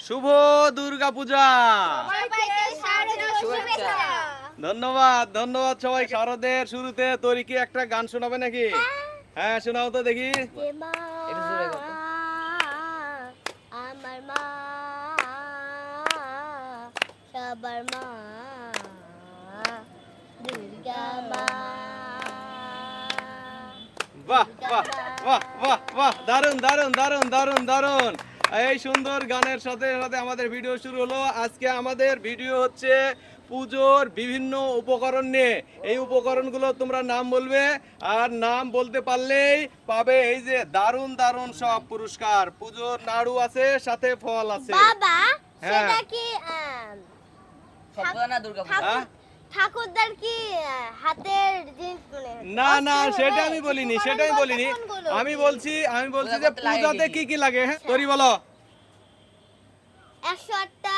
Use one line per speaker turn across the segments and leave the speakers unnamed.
শুভ দুর্গা পূজা। ধন্যবাদ ধন্যবাদ সবাই। শারদের শুরুতে তরিকে একটা গান শোনাবে নাকি? হ্যাঁ শোনাও তো দেখি।
আমার মা সবার মা দুর্গা মা।
বাহ বাহ বাহ বাহ বাহ, দারুন দারুন দারুন দারুন দারুন। এই সুন্দর গানের সাথে সাথে আমাদের ভিডিও শুরু হলো। আজকে আমাদের ভিডিও হচ্ছে পুজোর বিভিন্ন উপকরণ নিয়ে। এই উপকরণগুলো তোমরা নাম বলবে, আর নাম বলতে পারলেই পাবে এই যে দারুন দারুন সব পুরস্কার। পুজোর নাড়ু আছে, সাথে ফল আছে।
বাবা
হ্যাঁ।
সেটা কি
সবগুলো না দুর্গা পূজা।
হ্যাঁ?
ঠাকুরদার কি হাতের জিনিস
না না সেটা আমি বলিনি, সেটাই বলিনি। আমি বলছি যে পূজাতে কি কি লাগে। হ্যাঁ তরি বলো।
108টা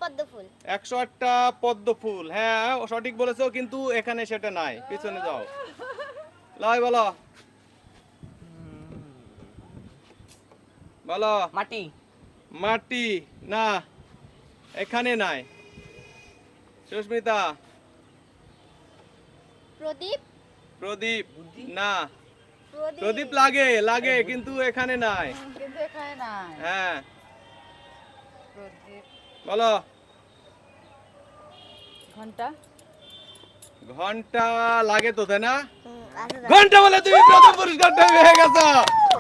পদ্ম ফুল।
108টা পদ্ম ফুল। হ্যাঁ ও সঠিক বলেছো, কিন্তু এখানে সেটা নাই। পিছনে যাও। লাই বলো বলো।
মাটি।
মাটি না, এখানে নাই। সুস্মিতা।
প্রদীপ।
প্রদীপ না। প্রদীপ লাগে লাগে কিন্তু এখানে নাই।
কিন্তু এখানে নাই।
হ্যাঁ
প্রদীপ।
বলো।
ঘন্টা।
ঘন্টা লাগে তো, তাই না?
আচ্ছা
ঘন্টা বলে তুমি প্রথম পুরস্কারটা পেয়ে গেছো।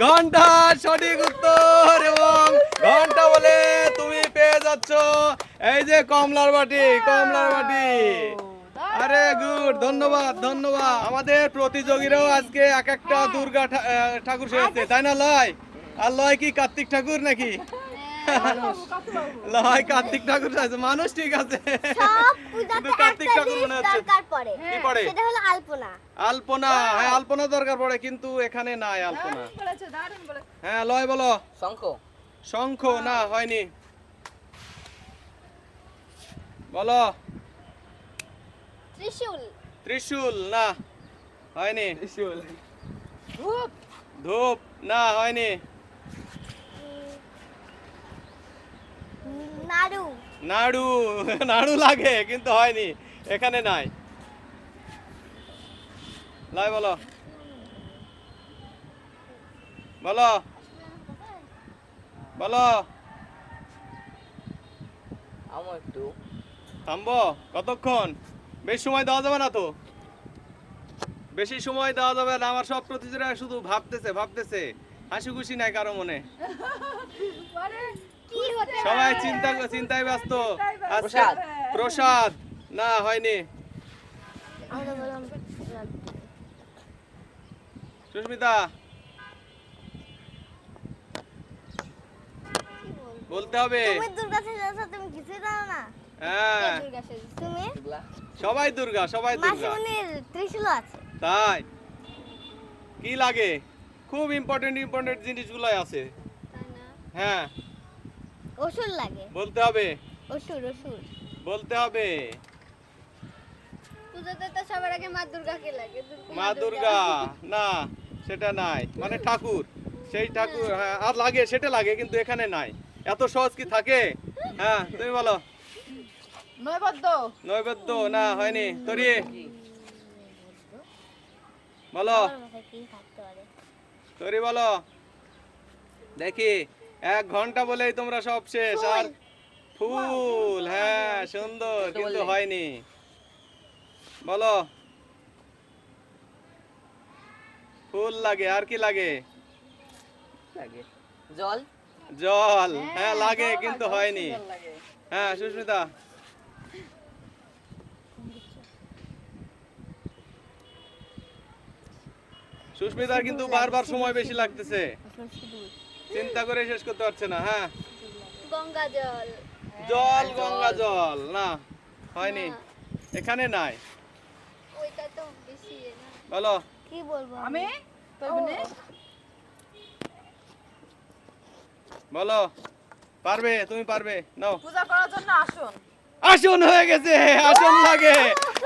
ঘন্টা সঠিক উত্তর, এবং ঘন্টা বলে তুমি পেয়ে যাচ্ছ এই যে কমলার বাটি। কমলার বাটি। আরে গুড, ধন্যবাদ ধন্যবাদ। আমাদের প্রতিযোগীরাও আজকে এক একটা দুর্গা ঠাকুর সেজেছে, তাই না লয়? আর লয় কি কার্তিক ঠাকুর নাকি? লয় কার্তিক ঠাকুর সাজছে। মানুষ ঠিক আছে,
সব পূজাতে
কিন্তু কার্তিক
একটা
ঠাকুর
জিনিস
মনে হচ্ছে।
দরকার পড়ে।
কি পড়ে?
সেটা হলো আলপনা।
আলপনা। হ্যাঁ আলপনা দরকার পড়ে, কিন্তু এখানে নাই আলপনা। হ্যাঁ লয় বলো।
শঙ্খ।
শঙ্খ না, হয়নি। বলো।
ত্রিশূল।
ত্রিশূল না, হয়নি।
ধূপ।
ধূপ না, হয়নি।
নাড়ু।
নাড়ু। নাড়ু লাগে কিন্তু হয়নি, এখানে নাই। লাই বলো বলো বলো।
আমার একটু
থামবো কতক্ষণ? বেশি সময় দেওয়া যাবে না তো। বেশি সময় দেওয়া যাবে না। আমার সব প্রতিযোগীরা শুধু ভাবতেছে। হাসি খুশি নাই কারো মনে।
কি হতে
সবাই চিন্তায় ব্যস্ত। আজকে
প্রসাদ।
প্রসাদ না, হয়নি।
আমরা বললাম
সুস্মিতা বলতে হবে।
তুমি দুর্গা সেজেছো, তুমি কিছুই জানো না?
হ্যাঁ
দুর্গা সেজেছো তুমি?
এগুলা।
সবাই দুর্গা, সবাই দুর্গা।
মাসিমণির ত্রিশূল আছে।
তাই কি লাগে? খুব ইম্পর্টেন্ট জিনিসগুলো আছে।
তাই না?
হ্যাঁ
অসুর লাগে।
বলতে হবে,
অসুর।
বলতে হবে।
পূজাতে তো সবার আগে মা দুর্গাকে লাগে।
মা দুর্গা না, সেটা নাই। মানে ঠাকুর, সেই ঠাকুর। হ্যাঁ আর লাগে, সেটা লাগে, কিন্তু এখানে নাই। এত সহজ কি থাকে? হ্যাঁ তুমি বলো।
নৈবেদ্য।
নৈবেদ্য না, হয়নি। তরি বলো।
আমার মাথায় কি থাকতে পারে?
তরি বলো দেখি। 1 ঘন্টা বলেই তোমরা সব শেষ। আর ফুল। হ্যাঁ সুন্দর, কিন্তু হয়নি। বলো। ফুল লাগে, আর কি লাগে?
লাগে। জল।
জল। হ্যাঁ লাগে, কিন্তু হয়নি। হ্যাঁ সুস্মিতা। সুস্মিতার কিন্তু বারবার সময় বেশি লাগতেছে, চিন্তা করে শেষ করতে পারছে না। হ্যাঁ
গঙ্গা জল।
জল। গঙ্গা জল না, হয়নি, এখানে নাই।
ওইটা তো বেশি না।
বলো।
কি বলবো
আমি
বলো। পারবে, তুমি পারবে। নাও।
পূজা করার জন্য আসুন।
আসন হয়ে গেছে, আসন লাগে,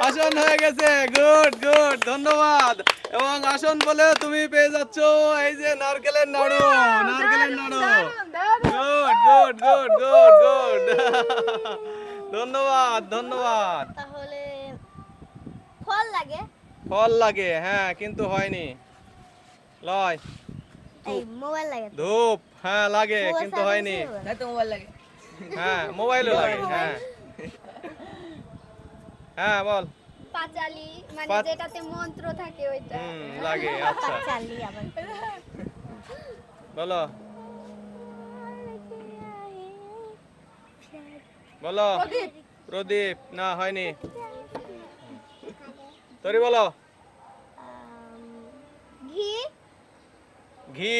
আসন হয়ে গেছে। গুড গুড, ধন্যবাদ। এবং আসন বলে তুমি পেয়ে যাচ্ছ এই যে নারকেলের নাড়ু। নারকেলের নাড়ু। Good good good good good. ধন্যবাদ ধন্যবাদ।
তাহলে ফল লাগে।
ফল লাগে, হ্যাঁ কিন্তু হয়নি। লয়।
এই মোবাইল লাগে।
ধূপ, হ্যাঁ লাগে কিন্তু হয়নি।
তাই তো মোবাইল লাগে।
হ্যাঁ মোবাইলও লাগে, হ্যাঁ হ্যাঁ বল।
পাঁচালি মানে
পাঁচ-
যেটাতে মন্ত্র থাকে ওইটা।
লাগে, আচ্ছা
পাঁচালি আবার
বলো বলো।
প্রদীপ।
প্রদীপ, না হয়নি। তরি বলো।
ঘি।
ঘি,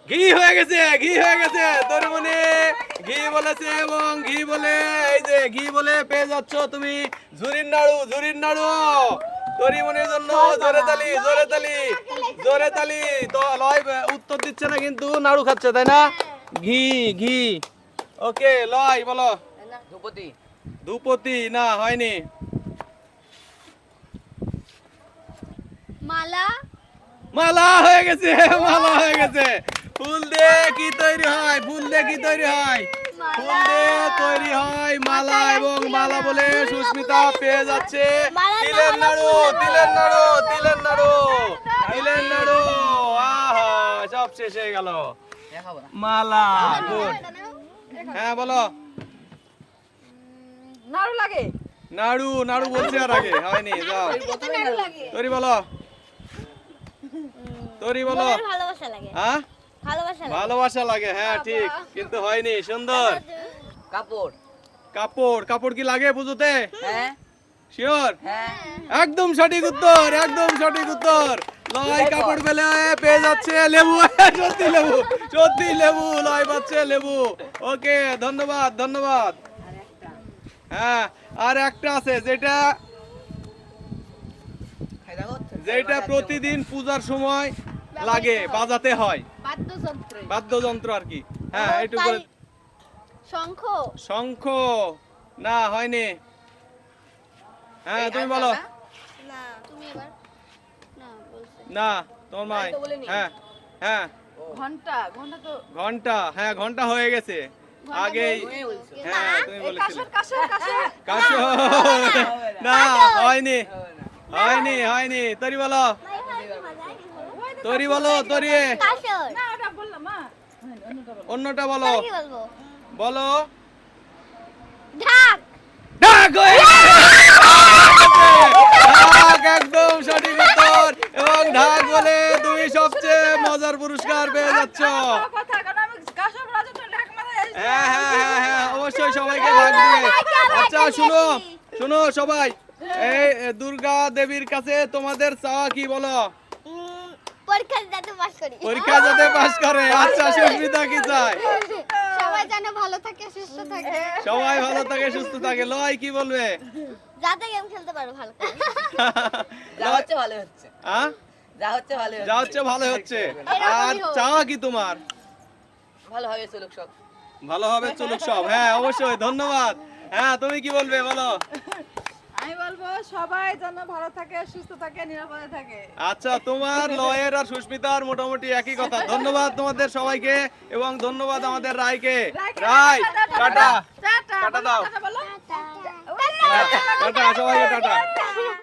ঘি হয়ে গেছে, ঘি হয়ে গেছে। তরুমনি ঘি বলেছে এবং ঘি বলে এই যে ঘি বলে পেয়ে যাচ্ছ তুমি ঝুরির নাড়ু, ঝুরির নাড়ু। তরিমনির জন্য জোরে তালি, জোরে তালি, জোরে তালি। তো লয় উত্তর দিচ্ছে না কিন্তু নাড়ু খাচ্ছে, তাই না? ঘি, ঘি। ওকে লয় বলো।
ধূপতি।
ধূপতি, না হয়নি।
মালা।
মালা হয়ে গেছে, মালা হয়ে গেছে। ফুল দিয়ে কি তৈরি হয়? ফুল দিয়ে কি তৈরি হয়? ফুল দিয়ে তৈরি হয় মালা এবং মালা বলে সুস্মিতা পেয়ে যাচ্ছে তিলের নাড়ু, তিলের নাড়ু, তিলের নাড়ু, তিলের নাড়ু। আহা, সব শেষ হয়ে গেল।
দেখাবো না।
মালা, গুড। হ্যাঁ বলো।
নাড়ু লাগে।
নাড়ু, নাড়ু বলছে আর আগে হয়নি। যাও
প্রথমে নাড়ু লাগে।
তরি বলো, তরি বলো।
মনের ভালোবাসা লাগে।
হ্যাঁ
ভালোবাসা লাগে।
ভালোবাসা লাগে, হ্যাঁ ঠিক কিন্তু হয়নি। সুন্দর।
কাপড়।
কাপড়, কাপড় কি লাগে পুজোতে?
হ্যাঁ
শিওর?
হ্যাঁ।
একদম সঠিক উত্তর, একদম সঠিক উত্তর। লয় কাপড় পেলে পেয়ে যাচ্ছে লেবু। সত্যি লেবু, সত্যি লেবু। লয় পাচ্ছে লেবু। ওকে ধন্যবাদ ধন্যবাদ। হ্যাঁ আর একটা আছে যেটা যেটা প্রতিদিন পূজার সময় লাগে, বাজাতে হয়,
বাদ্যযন্ত্র।
বাদ্যযন্ত্র আর কি। হ্যাঁ একটু করে।
শঙ্খ।
শঙ্খ, না হয়নি। হ্যাঁ তুমি বলো।
না তুমি এবার। না বলছে।
না তোমার মাই।
আমি তো বলিনি।
হ্যাঁ হ্যাঁ
ঘন্টা। ঘন্টা তো
ঘন্টা, হ্যাঁ ঘন্টা হয়ে গেছে আগেই।
তুমি বলছো।
হ্যাঁ তুমি বলেছিলে।
কাশর কাশর।
কাশো, না হয়নি, হয়নি, হয়নি। তরি বলো, তরি বলো, তরি।
কাসর।
না ওটা বললাম মা।
অন্যটা বলো,
কি বলবো?
বলো।
ঢাক।
ঢাক হয়ে গেছে। ঢাক একদম সঠিক উত্তর এবং ঢাক বলে তুমি সবচেয়ে মজার পুরস্কার পেয়ে যাচ্ছ।
কথা কারণ আমি কাশর রাজু তো ঢাক মারা।
হ্যাঁ হ্যাঁ হ্যাঁ হ্যাঁ অবশ্যই সবাইকে ভাগ দিবে। আচ্ছা শুনো, শুনো সবাই, এই দুর্গা দেবীর কাছে তোমাদের চাওয়া কি বলো?
পরীক্ষা যাতে পাস করি।
পরীক্ষা যাতে পাস করে। আচ্ছা সুস্মিতা কি চায়?
সবাই যেন ভালো থাকে, সুস্থ থাকে।
সবাই ভালো থাকে, সুস্থ থাকে। লয় কি বলবে?
যাতে গেম খেলতে পারো ভালো করে।
যা হচ্ছে ভালো হচ্ছে।
হ্যাঁ
যা হচ্ছে ভালো
যা হচ্ছে ভালো হচ্ছে।
এরকমই
আর
হোক।
চাওয়া কি তোমার?
ভালো হবে চলুক সব।
ভালোভাবে চলুক সব। হ্যাঁ অবশ্যই ধন্যবাদ। হ্যাঁ তুমি কি বলবে বলো?
আমি বলবো সবাই যেন ভালো থাকে, সুস্থ থাকে, নিরাপদে থাকে।
আচ্ছা তোমার লয়ের আর সুস্মিতার মোটামুটি একই কথা। ধন্যবাদ তোমাদের সবাইকে এবং ধন্যবাদ আমাদের রায়কে। রায় টাটা,
টাটা।
টাটা দাও।
টাটা বলো।
টাটা সবাইকে টাটা।